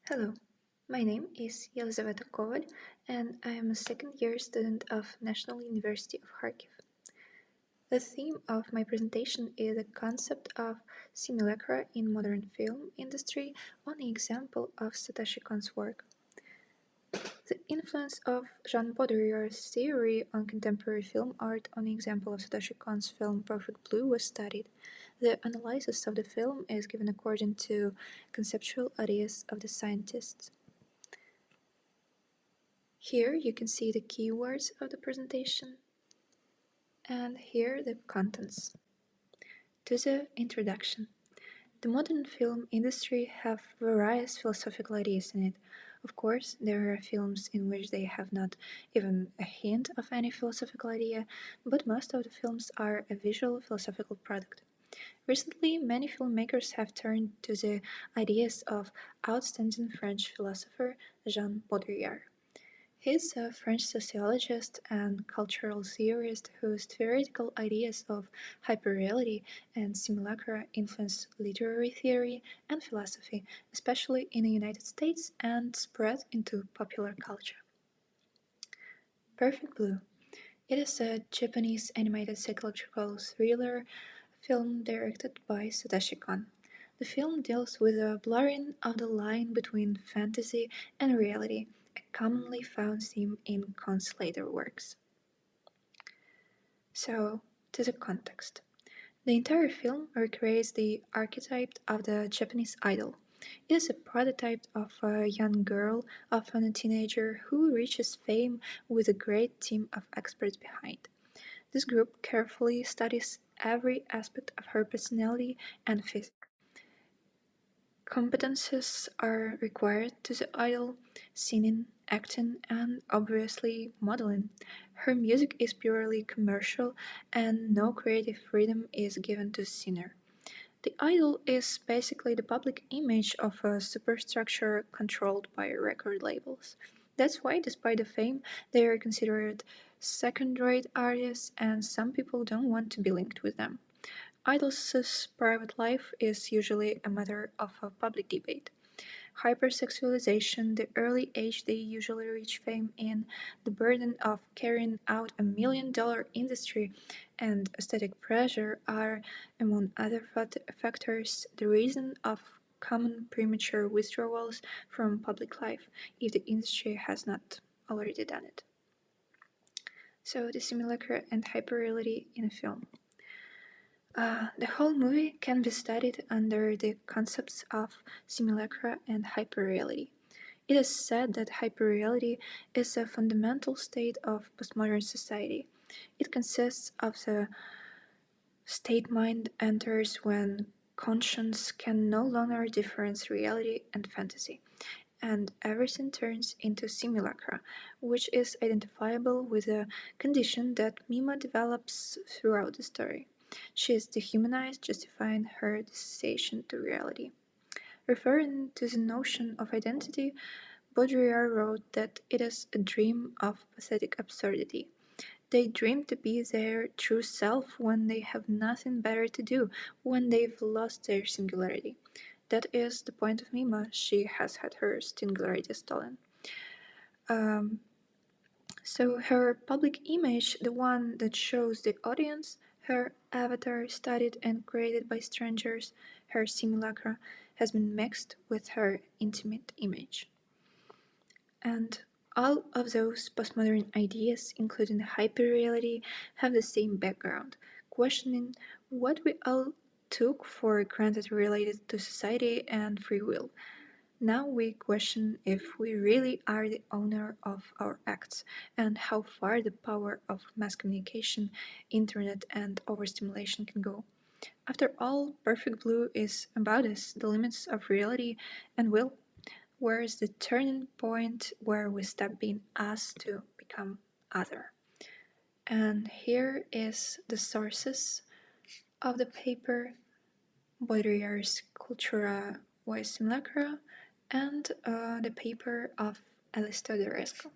Hello, my name is Yelyzaveta Koval, and I am a second-year student of National University of Kharkiv. The theme of my presentation is the concept of simulacra in modern film industry on the example of Satoshi Kon'S work. The influence of Jean Baudrillard's theory on contemporary film art on the example of Satoshi Kon's film Perfect Blue was studied. The analysis of the film is given according to conceptual ideas of the scientists. Here you can see the keywords of the presentation, and here the contents. To the introduction. The modern film industry have various philosophical ideas in it. Of course, there are films in which they have not even a hint of any philosophical idea, but most of the films are a visual philosophical product. Recently, many filmmakers have turned to the ideas of outstanding French philosopher Jean Baudrillard. He is a French sociologist and cultural theorist whose theoretical ideas of hyperreality and simulacra influence literary theory and philosophy, especially in the United States, and spread into popular culture. Perfect Blue. It is a Japanese animated psychological thriller film directed by Satoshi Kon. The film deals with the blurring of the line between fantasy and reality, a commonly found theme in Kon's later works. So, to the context. The entire film recreates the archetype of the Japanese idol. It is a prototype of a young girl, often a teenager, who reaches fame with a great team of experts behind. This group carefully studies every aspect of her personality and physique. Competences are required to the idol: singing, acting, and obviously modeling. Her music is purely commercial, and no creative freedom is given to the singer. The idol is basically the public image of a superstructure controlled by record labels. That's why, despite the fame, they are considered second-rate artists, and some people don't want to be linked with them. Idols' private life is usually a matter of a public debate. Hypersexualization, the early age they usually reach fame in, the burden of carrying out $1 million industry, and aesthetic pressure are, among other factors, the reason of common premature withdrawals from public life if the industry has not already done it. So, the simulacra and hyperreality in a film. The whole movie can be studied under the concepts of simulacra and hyperreality. It is said that hyperreality is a fundamental state of postmodern society. It consists of the state mind enters when conscience can no longer differentiate reality and fantasy, and everything turns into simulacra, which is identifiable with a condition that Mima develops throughout the story. She is dehumanized, justifying her dissociation to reality. Referring to the notion of identity, Baudrillard wrote that it is a dream of pathetic absurdity. They dream to be their true self when they have nothing better to do, when they've lost their singularity. That is the point of Mima. She has had her singularity stolen. So her public image, the one that shows the audience, her avatar studied and created by strangers, her simulacra, has been mixed with her intimate image. And all of those postmodern ideas, including hyperreality, have the same background, questioning what we all took for granted related to society and free will. Now we question if we really are the owner of our acts, and how far the power of mass communication, internet, and overstimulation can go. After all, Perfect Blue is about us, the limits of reality and will. Where is the turning point where we stop being us to become other? And here is the sources of the paper: Baudrillard's Culturology, and the paper of Yelyzaveta.